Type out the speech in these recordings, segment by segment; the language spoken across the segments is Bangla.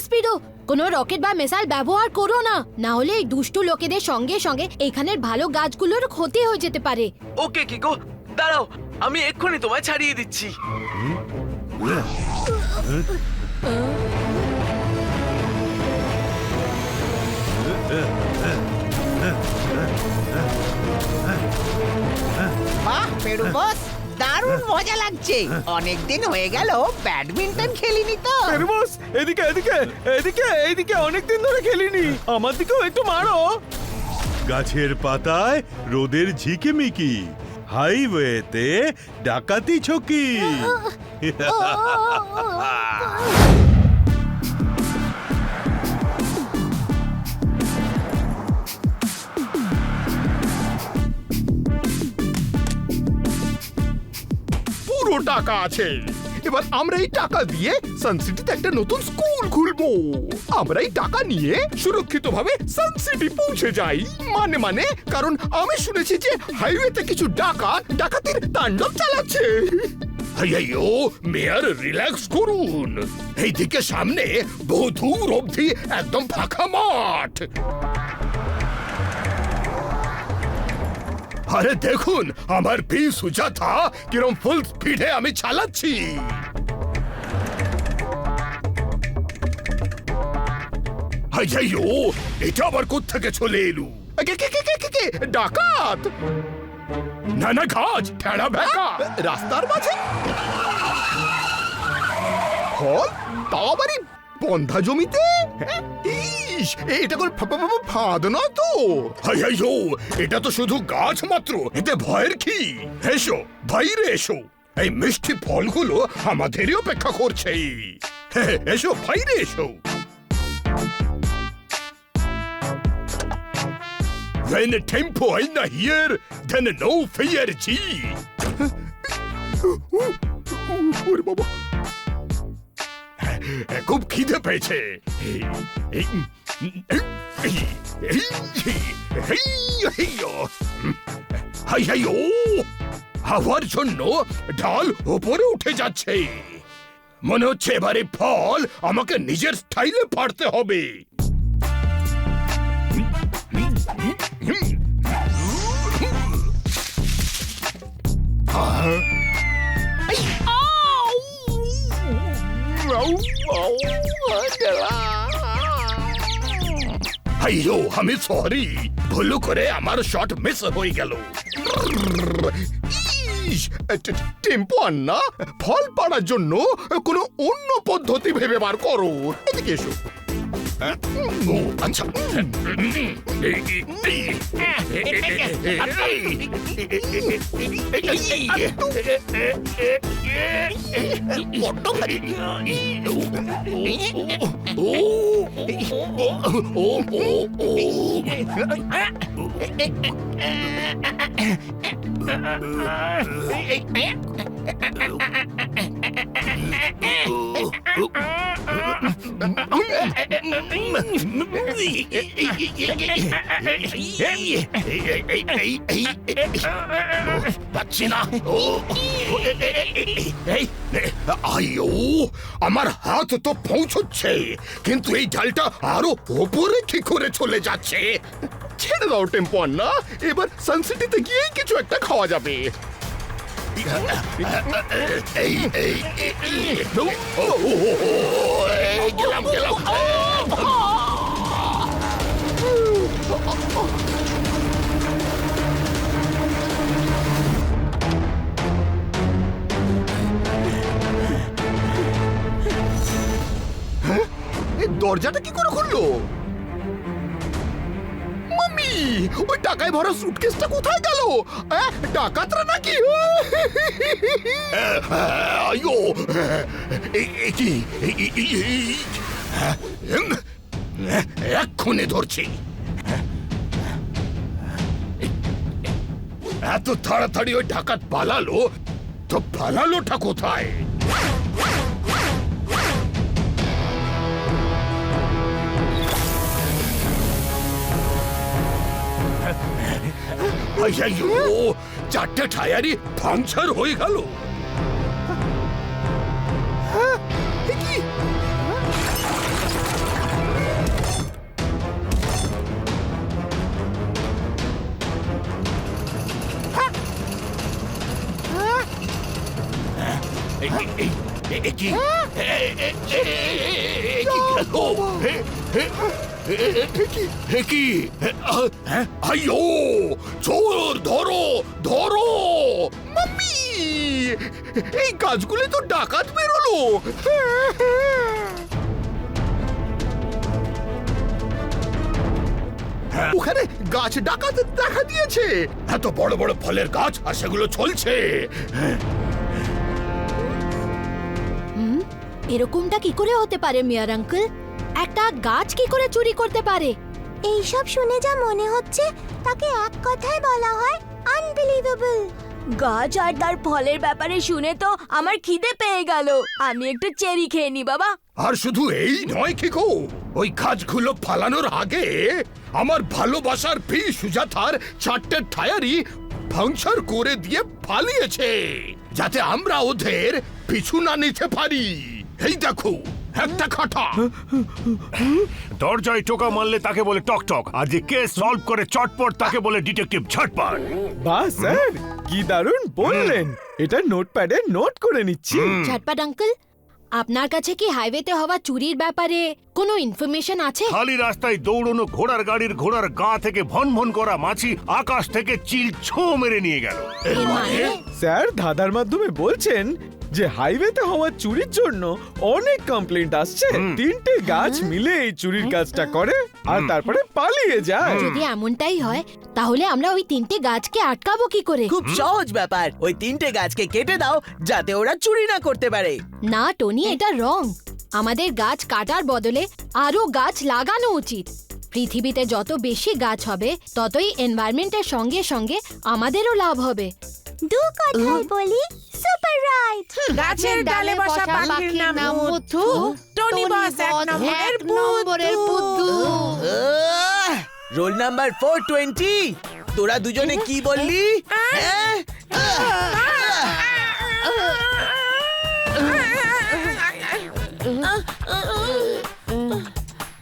স্পিডো, কোনো রকেট বা মিসাইল ব্যবহার করো না, না হলে এই দুষ্টু লোকেদের সঙ্গে সঙ্গে এখানের ভালো গাছগুলোর ক্ষতি হয়ে যেতে পারে। ওকে কিকো, দাঁড়াও, আমি এক্ষুনি তোমায় ছাড়িয়ে দিচ্ছি। বাহ পেরু বস, দারুণ মজা লাগছে। অনেকদিন হয়ে গেল ব্যাডমিন্টন খেলিনি তো। বস, এদিকে এদিকে এদিকে এইদিকে, অনেকদিন ধরে খেলিনি, আমার দিকেও একটু মারো। গাছের পাতায় রোদের ঝিকিমিকি, হাইওয়েতে ডাকাতি ছকি। পুরো টাকা আছে। এবার আমরা এই টাকা দিয়ে সানসিটিতে একটা নতুন স্কুল খুলবো। আমরা এই টাকা নিয়ে সুরক্ষিতভাবে সানসিটি পৌঁছে যাই। মানে কারণ আমি শুনেছি যে হাইওয়েতে কিছু ডাকাতির তাণ্ডব চালাচ্ছে। আইয়ো মেয়ার, রিল্যাক্স করুন। এইদিকে সামনে বহু দূর অবধি একদম ফাঁকা মাঠ। আরে দেখুন আমার পি সুজাতা কিরম ফুল স্পিডে আমি চালাচ্ছি। আইয়ো, এটা আবার কোত্থেকে চলে এলো? কে ডাকাত? না না, গাছ ঠেড়া বেকা রাস্তার মাঝে। ফল, তাও আবার বন্ধা জমিতে। ইস, এটা কোন ফাঁদ নয় তো? আইয়ো, এটা তো শুধু গাছ মাত্র, এতে ভয়ের কি? এসো বাইরে এসো, এই মিষ্টি ফলগুলো আমাদেরই অপেক্ষা করছে। এসো বাইরে এসো। When tempo aina here, then no fear ji. ওরে বাবা, খুব খিদে পেয়েছে। হাওয়ার জন্য ডাল উপরে উঠে যাচ্ছে। মনে হচ্ছে এবারে ফল আমাকে নিজের স্টাইলে পাড়তে হবে। আইয়ো, আমি সরি, ভুল করে আমার শট মিস হয়ে গেল। টেম্পো আন্না, ফল পাড়ার জন্য কোনো অন্য পদ্ধতি ভেবে বার করো। এদিকে এসো। ও আচ্ছা, পাচ্ছি না। আইয়ো, আমার হাত তো পৌঁছচ্ছে, কিন্তু এই ডালটা আরো ওপরে কি করে চলে যাচ্ছে? ছেড়ে দাও টেম্পো আন্না, এবার সানসিটিতে গিয়ে কিছু একটা খাওয়া যাবে। গেলাম গেলাম। দরজাটা কি করে খুললো? মাম্মি, ওই টাকায় ভরা সুটকেসটা কোথায় গেল? ডাকাতরা নাকি? আইয়ো, কি এক্ষুনি ধরছি। এত তাড়াতাড়ি ওই ডাকাত পালালো, তো পালালোটা কোথায়? চারটে টায়ারই পাংচার হয়ে গেল। কি কি আইও চোর ধরো ধরো মাম্মি এই গাছগুলি তো ডাকাত বেরোলো ওখানে গাছ ডাকাত দেখা দিয়েছে এত বড় বড় ফলের গাছ আর সেগুলো চলছে এরকমটা কি করে হতে পারে মেয়ার আঙ্কেল? একটা গাছ কি করে চুরি করতে পারে? এইসব শুনে যা মনে হচ্ছে তাকে এক কথায় বলা হয় আনবিলিভেবল। গাছ আর তার ফলের ব্যাপারে শুনে তো আমার খিদে পেয়ে গেল। আমি একটু চেরি খেয়ে নি বাবা। আর শুধু এই নয় কিকো ওই গাছগুলো ফালানোর আগে আমার ভালোবাসার পি সুজাতার 4টে টায়ারই পাংচার করে দিয়ে পালিয়েছে যাতে আমরা ওদের পিছু না নিতে পারি এই দেখো একটা খাটা দরজায় টোকা মারলে তাকে বলে টকটক, আর যে কেস সলভ করে চটপট তাকে বলে ডিটেকটিভ ঝটপট। বাহ স্যার, কি দারুণ বললেন। এটা নোটপ্যাডে নোট করে নিচ্ছি। ঝটপট আঙ্কেল, আপনার কাছে কি হাইওয়েতে হওয়া চুরির ব্যাপারে কোনো ইনফরমেশন আছে? খালি রাস্তায় দৌড়নো ঘোড়ার গাড়ির ঘোড়ার গা থেকে ভন ভন করা মাছি আকাশ থেকে চিল ছো মেরে নিয়ে গেল। এর মানে? স্যার ধাঁধার মাধ্যমে বলছেন যে হাইওয়েতে হওয়া চুরির জন্য অনেক কমপ্লেন্ট আসছে। 3টে গাছ মিলে এই চুরির কাজটা করে আর তারপরে পালিয়ে যায়। যদি এমনটাই হয় তাহলে আমরা ওই 3টে গাছকে আটকাবো কি করে? খুব সহজ ব্যাপার, ওই 3টে গাছকে কেটে দাও যাতে ওরা চুরি না করতে পারে। না টনি, এটা রং। আমাদের গাছ কাটার বদলে আরো গাছ লাগানো উচিত। পৃথিবীতে যত বেশি গাছ হবে ততই এনভায়রনমেন্টের সঙ্গে সঙ্গে আমাদেরও লাভ হবে। দু কথায় বলি সুপার রাইট। গাছের ডালে বসা পাখির নাম মুথু, টনি বস 1 নম্বরের বুদ্ধু। রোল নাম্বার 420, তোরা দুজনে কি বললি? হ্যাঁ?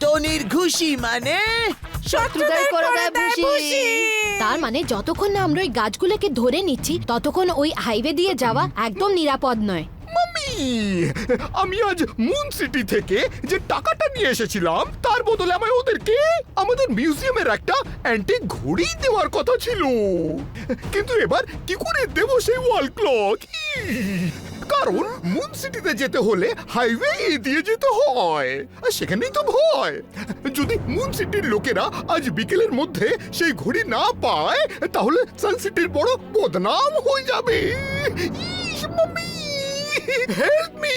টনির ঘুষি মানে শত্রুদের করে দেয় ভুসি। তার মানে যতক্ষণ না আমরা ওই গাছগুলোকে ধরে নিচ্ছি ততক্ষণ ওই হাইওয়ে দিয়ে যাওয়া একদম নিরাপদ নয়। মাম্মি আমি আজ মুন সিটি থেকে যে টাকাটা নিয়ে এসেছিলাম তার বদলে আমায় ওদেরকে আমাদের মিউজিয়ামের একটা অ্যান্টিক ঘড়ি দেওয়ার কথা ছিল, কিন্তু এবার কি করে দেবো সেই ওয়াল ক্লক? কারণ মুন সিটিতে যেতে হলে হাইওয়ে দিয়ে যেতে হয়, আর সেখানেই তো ভয়। যদি মুন সিটির লোকেরা আজ বিকেলের মধ্যে সেই ঘড়ি না পায় তাহলে সান সিটির বড় বদনাম হয়ে যাবে। ইস, mummy help me.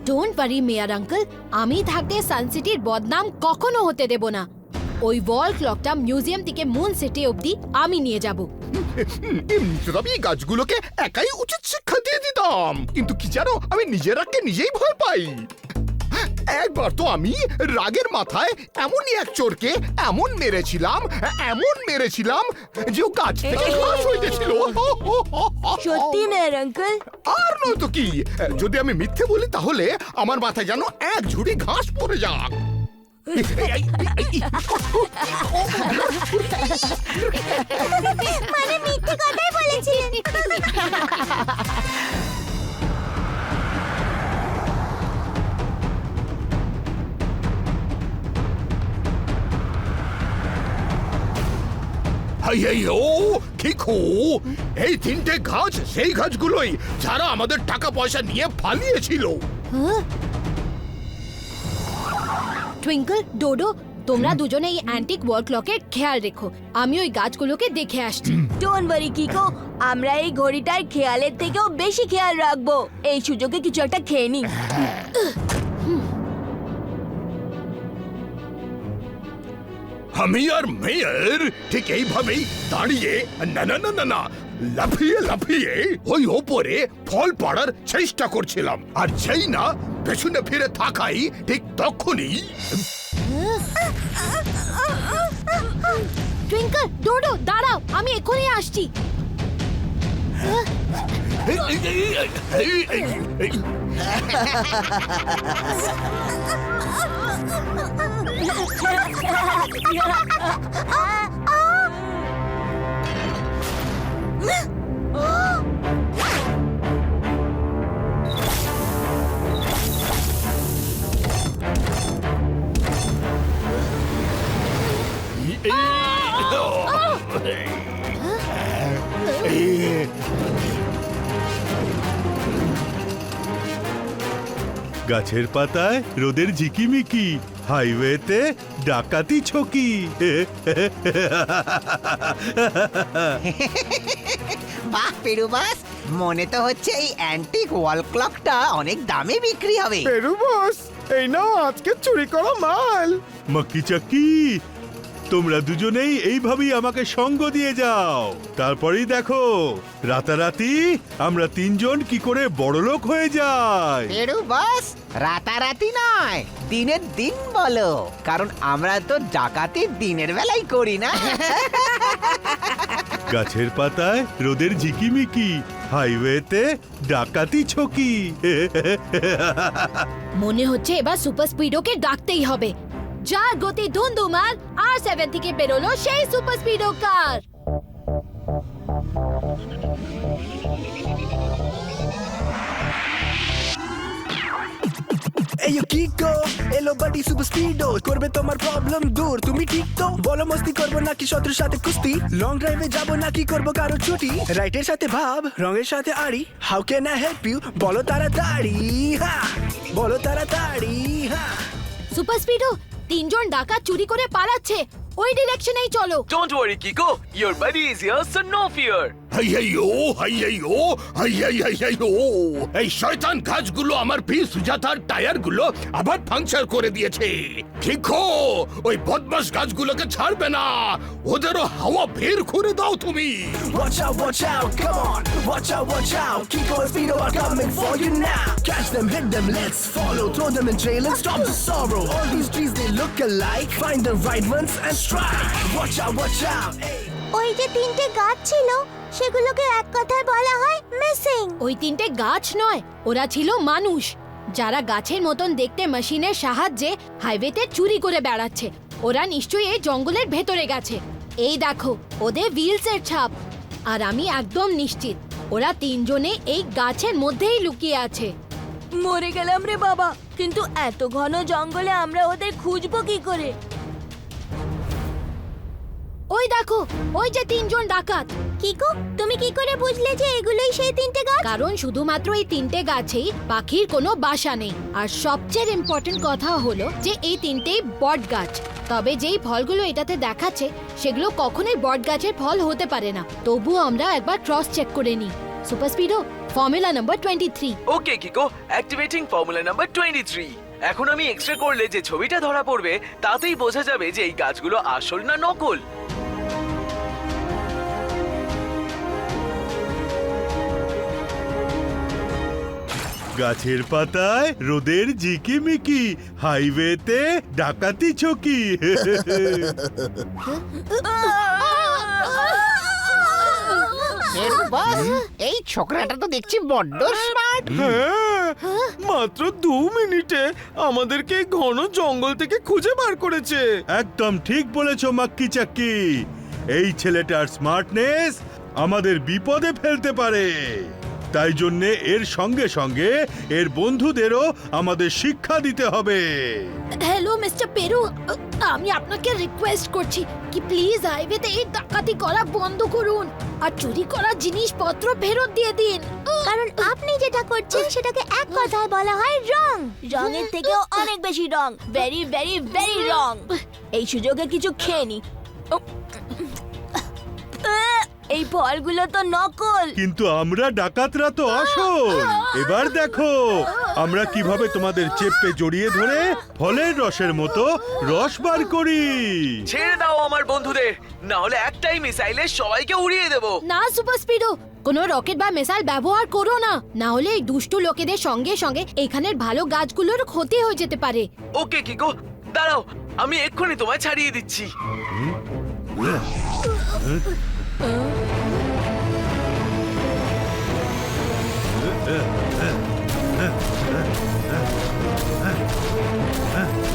Don't worry mayor uncle, আমি থাকতে সানসিটির বদনাম কখনো হতে দেব না। ওই ওয়াল ক্লকটা মিউজিয়াম থেকে মুন সিটি অবধি আমি নিয়ে যাব। এমনিতে আমি এই গাছগুলোকে একাই উচিত শিক্ষা দিয়ে দিতাম, কিন্তু কি জানো আমি নিজের রাগকে নিজেই ভয় পাই। একবার তো আমি রাগের মাথায় এমনই এক চোরকে এমন মেরেছিলাম যে ও গাছ থেকে ঘাস হইতেছিল। সত্যি মেয়ার আঙ্কেল? আর নয়তো কি, যদি আমি মিথ্যে বলি তাহলে আমার মাথায় যেন এক ঝুড়ি ঘাস পড়ে যাক। মানে মিথ্যে কথাই বলেছিলেন। এই 3টে গাছ সেই গাছগুলোই যারা আমাদের টাকা পয়সা নিয়ে পালিয়েছিল। টুইঙ্কল, ডোডো, তোমরা দুজনে এই অ্যান্টিক ওয়াল ক্লকের খেয়াল রেখো। আমি ওই গাছগুলোকে দেখে আসছি। ডোন্ট ওয়ারি কিকো, আমরা এই ঘড়িটার খেয়ালের থেকেও বেশি খেয়াল রাখবো। এই সুযোগে কিছু একটা খেয়ে নি। আমি আর মেয়র ঠিক এইভাবেই দাঁড়িয়ে না না না না না লাফিয়ে লাফিয়ে ওই ওপরে ফল পাড়ার চেষ্টা করছিলাম, আর যেই না পেছনে ফিরে থাকাই ঠিক তখনই টুইঙ্কল, ডোডো, দাঁড়াও, আমি এক্ষুনি আসছি। গাছের পাতায় রোদের ঝিকিমিকি, হাইওয়েতে ডাকাতি ছকি। বাহ পেরু বস, মনে তো হচ্ছে এই অ্যান্টিক ওয়াল ক্লকটা অনেক দামে বিক্রি হবে। পেরু বস, এই নাও আজকে চুরি করা মাল। মাক্কি চাক্কি, তোমরা দুজনেই এইভাবেই আমাকে সঙ্গ দিয়ে যাও। তারপরেই দেখো রাতারাতি আমরা তিনজন কি করে বড়লোক হয়ে যাই। পেরু বস, রাতারাতি নয়, দিনের দিন বলো, কারণ আমরা তো ডাকাতি দিনের বেলায় করি না। গাছের পাতায় রোদের ঝিকিমিকি, হাইওয়েতে ডাকাতি ছকি। মনে হচ্ছে এবার সুপার স্পিডোকে ডাকতেই হবে। যার গতি ধুন্ধুমার, R7 থেকে বেরোলো সেই সুপার স্পিডো কার। এয়ো কিকো এলো বাডি সুপার স্পিডো, করবে তোমার প্রবলেম দূর। তুমি ঠিক তো বলো, মস্তি করবো নাকি শত্রুর সাথে কুস্তি? লং ড্রাইভে যাবো নাকি করবো কারো ছুটি? রাইটের সাথে ভাব, রঙের সাথে আড়ি, how can I help you? বলো তাড়াতাড়ি, হ্যাঁ বলো তাড়াতাড়ি, হ্যাঁ। সুপার স্পিডো, তিনজন ডাকাত চুরি করে পালাচ্ছে, ওই ডিরেকশনেই চলো। Don't worry, Kiko. Your buddy is here, so no fear. এই শয়তান গাছগুলো আমার প্রিয় সুজাতার টায়ারগুলো আবার পাংচার করে দিয়েছে। কিকো, ওই বদমাশ গাছগুলোকে ছাড়বে না, ওদেরও হাওয়া বের করে দাও তুমি। Watch out, come on. Watch out. Kiko and Fido are coming for you now. Catch them, hit them, let's follow. Throw them in jail and stop the sorrow. All these trees, they look alike. Find the right ones and strike. Watch out. Hey. ওই যে তিনটে গাছ ছিল, সেগুলোকে এক কথায় বলা হয় মিসিং। ওই তিনটে গাছ নয়, ওরা ছিল মানুষ, যারা গাছের মতন দেখতে মেশিনের সাহায্যে হাইওয়েতে চুরি করে বেড়াচ্ছে। ওরা নিশ্চয়ই এই জঙ্গলের ভেতরে গেছে। এই দেখো ওদের হুইলসের ছাপ। আর আমি একদম নিশ্চিত ওরা তিনজনে এই গাছের মধ্যেই লুকিয়ে আছে। মরে গেলাম রে বাবা, কিন্তু এত ঘন জঙ্গলে আমরা ওদের খুঁজবো কি করে? ওই দেখো, ওই যে তিনজন ডাকাত। কিকো, তুমি কি করে বুঝলে যে এগুলোই সেই তিনটে গাছ? কারণ শুধুমাত্র এই তিনটে গাছেই পাখির কোনো বাসা নেই। আর সবচেয়ে ইম্পর্টেন্ট কথা হলো যে এই তিনটেই বট গাছ। তবে যেই ফলগুলো এটাতে দেখাচ্ছে সেগুলো কখনোই বট গাছের ফল হতে পারে না। তবুও আমরা একবার ক্রস চেক করে নিই। Super speedo, formula number 23। Okay, Kiko. Activating formula number 23. এখন আমি এক্সরে করলে যে ছবিটা ধরা পড়বে তাতেই বোঝা যাবে যে এই গাছগুলো আসল না নকল। গাছের পাতায় রোদের ঝিকিমিকি, হাইওয়েতে ডাকাতি ছকি। পেরু বস, এই ছোকরাটা তো দেখছি বড্ড স্মার্ট। হ্যাঁ, মাত্র 2 মিনিটে আমাদেরকে এই ঘন জঙ্গল থেকে খুঁজে বার করেছে। একদম ঠিক বলেছো মাক্কি চাক্কি, এই ছেলেটার স্মার্টনেস আমাদের বিপদে ফেলতে পারে। তাই জন্যে এর সঙ্গে সঙ্গে এর বন্ধুদেরও আমাদের শিক্ষা দিতে হবে। হ্যালো মিস্টার পেরু, আমি আপনাকে রিকোয়েস্ট করছি কি প্লিজ হাইওয়েতে এই ডাকাতি করা বন্ধ করুন আর চুরি করা জিনিসপত্র ফেরত দিয়ে দিন। কারণ আপনি যেটা করছেন সেটাকে এক কথায় বলা হয় রং। রঙের থেকেও অনেক বেশি রং, ভেরি ভেরি ভেরি রং। এই সুযোগে কিছু খেয়ে নি। এই ফলগুলো তো নকল। কিন্তু আমরা ডাকাতরা তো আসল। এবার দেখো আমরা কিভাবে তোমাদের চেপে জড়িয়ে ধরে ফলের রসের মতো রস বার করি। ছেড়ে দাও আমার বন্ধুদের, না হলে একটাই মিসাইলে সবাইকে উড়িয়ে দেবো। না সুপার স্পিডো, কোনো রকেট বা মিসাইল ব্যবহার করো না, না হলে এই দুষ্টু লোকেদের সঙ্গে সঙ্গে এখানের ভালো গাছগুলোর ক্ষতি হয়ে যেতে পারে। ওকে কিকো, দাঁড়াও, আমি এক্ষুনি তোমায় ছাড়িয়ে দিচ্ছি।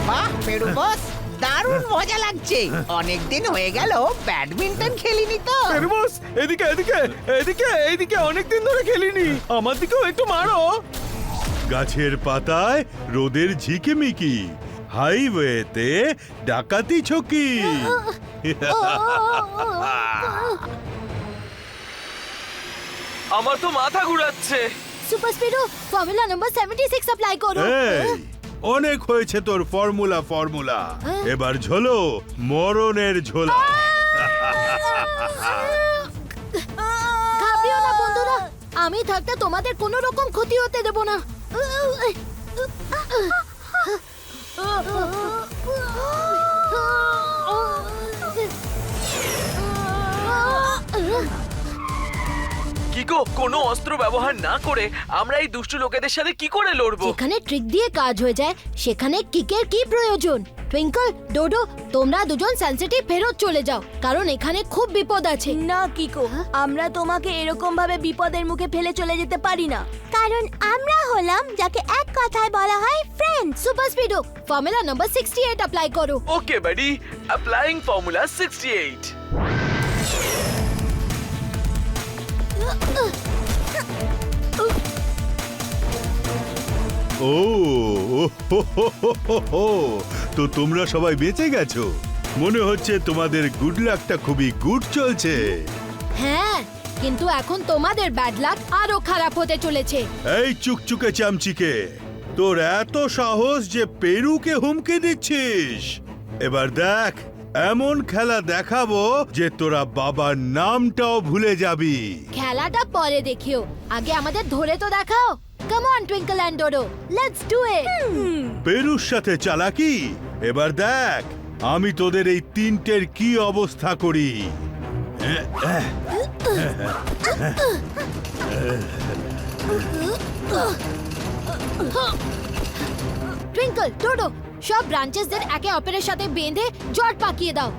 বাহ পেরু বস, দারুণ মজা লাগছে। অনেকদিন হয়ে গেল ব্যাডমিন্টন খেলিনি তো। পেরু বস, এদিকে অনেকদিন ধরে খেলিনি। আমার দিকেও একটু মারো। গাছের পাতায় রোদের ঝিকিমিকি, হাইওয়েতে ডাকাতি ছকি। আমার তো মাথা ঘুরাচ্ছে। Super speedo formula number 76 apply করো। এই, অনেক হয়েছে তোর ফর্মুলা ফর্মুলা, এবার ঝোলো মরণের ঝোলা। ঘাবড়িও না বন্ধুরা, আমি থাকতে তোমাদের কোনো রকম ক্ষতি হতে দেব না। কিকো, কোনো অস্ত্র ব্যবহার না করে আমরা এই দুষ্টু লোকেদের সাথে কি করে লড়বো? যেখানে ট্রিক দিয়ে কাজ হয়ে যায় সেখানে কিকের কি প্রয়োজন? টুইঙ্কল, ডোডো, তোমরা দুজন সেনসিটিভ ফেরত চলে যাও, কারণ এখানে খুব বিপদ আছে। না কিকো, আমরা তোমাকে এরকম ভাবে বিপদের মুখে ফেলে চলে যেতে পারি না, কারণ আমরা হলাম যাকে এক কথায় বলা হয় friend. Super speedo formula number 68 apply করো। ওকে বাডি, অ্যাপ্লাইং ফর্মুলা 68। ও হো, হো, হো, হো, হো। তো তোমরা সবাই বেঁচে গেছো। মনে হচ্ছে তোমাদের গুড লাকটা খুবই গুড চলছে। হ্যাঁ, কিন্তু এখন তোমাদের ব্যাড লাক আরো খারাপ হতে চলেছে। এই চুকচুকে চামচিকে, তোর এত সাহস যে পেরুকে হুমকি দিচ্ছিস? এবার দেখ, এমন খেলা দেখাবো যে তোরা বাবার নামটাও ভুলে যাবি। খেলাটা পরে দেখিও, আগে আমাদের ধরে তো দেখাও। Come on Twinkle and Dodo, let's do it. পেরুর সাথে চালাকি? এবার দেখ আমি তোদের এই তিনটের কি অবস্থা করি। টুইঙ্কল, ডোডো, সব ব্রাঞ্চেসদের একে অপরের সাথে বেঁধে জট পাকিয়ে দাও।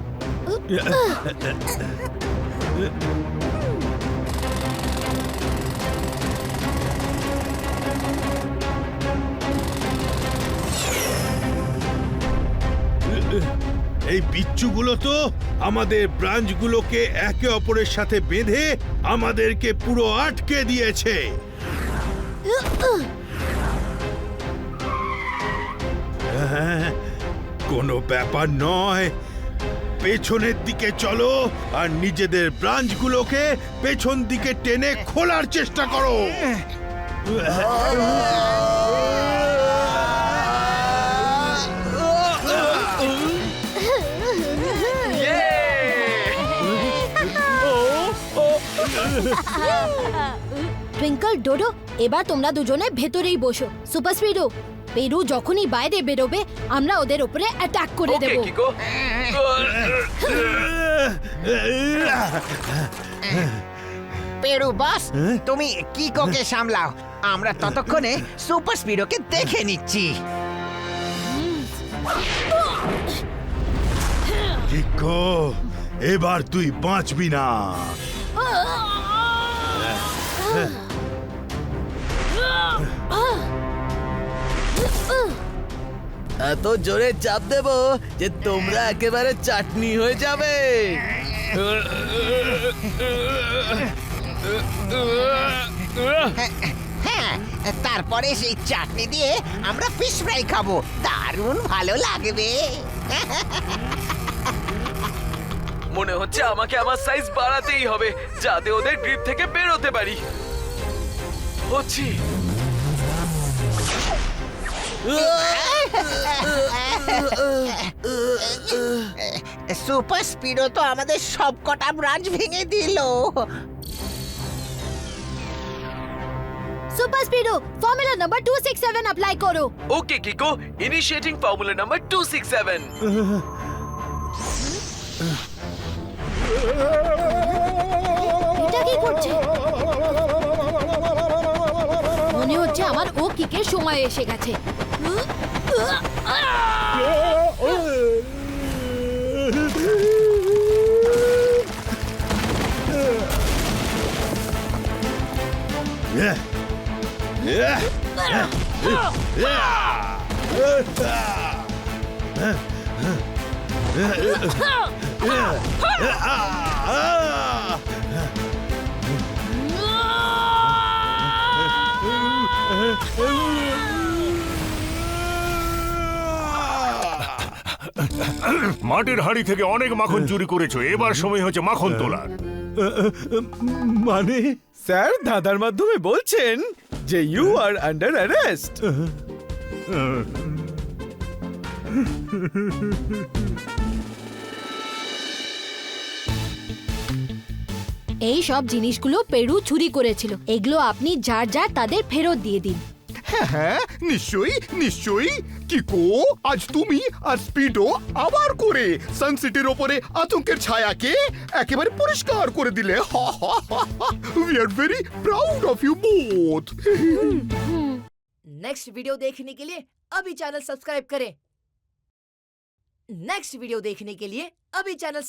এই বিচ্ছুগুলো তো আমাদের ব্রাঞ্চগুলোকে একে অপরের সাথে বেঁধে আমাদেরকে পুরো আটকে দিয়েছে। কোনো ব্যাপার নয়, পেছনের দিকে চলো আর নিজেদের ব্রাঞ্চগুলোকে পেছন দিকে টেনে খোলার চেষ্টা করো। টুইঙ্কল, ডোডো, এবার তোমরা দুজনে ভেতরেই বসো। সুপার স্পিডো, পেরু যখনই বাইরে বেরোবে আমরা ওদের উপরে অ্যাটাক করে ওকে দেব। কিকো। পেরু বস, তুমি কিকোকে সামলাও, আমরা ততক্ষণে সুপার স্পিডোকে দেখে নিচ্ছি। কিকো, এবার তুই বাঁচবি না। এত জোরে চাপ দেব যে তোমরা একেবারে চাটনি হয়ে যাবে। হ্যাঁ, তারপরে সেই চাটনি দিয়ে আমরা ফিশ ফ্রাই খাবো, দারুণ ভালো লাগবে। মনে হচ্ছে আমাকে আমার সাইজ বাড়াতেই হবে যাতে ওদের গ্রিপ থেকে বেরোতে পারি। হচ্ছি। সুপার স্পিডো তো আমাদের সব কটা ব্রাঞ্চ ভেঙে দিল। Super speedo formula number 267 apply করো। ওকে কিকো, ইনিশিয়েটিং ফর্মুলা নাম্বার 267। এটা কি করছে? মনে হচ্ছে আমার ও কিকের সময় এসে গেছে। মাটির হাঁড়ি থেকে অনেক মাখন চুরি করেছো, এবার সময় হচ্ছে মাখন তোলার। মানে স্যার দাদার মাধ্যমে বলছেন যে ইউ আর আন্ডার অ্যারেস্ট। এই সব জিনিসগুলো পেরু চুরি করেছিল, এগুলো আপনি যার যার তাদের ফেরত দিয়ে দিন। হ্যাঁ হ্যাঁ, নিশ্চয়ই নিশ্চয়ই। কিকো, আজ তুমি আর স্পিডো আবার করে সানসিটির ওপরে আতঙ্কের ছায়াকে একেবারে পরিষ্কার করে দিলে। We are very proud of you both. Next video देखने के लिए अभी चैनल सब्सक्राइब करें। नेक्स्ट वीडियो देखने के लिए अभी चैनल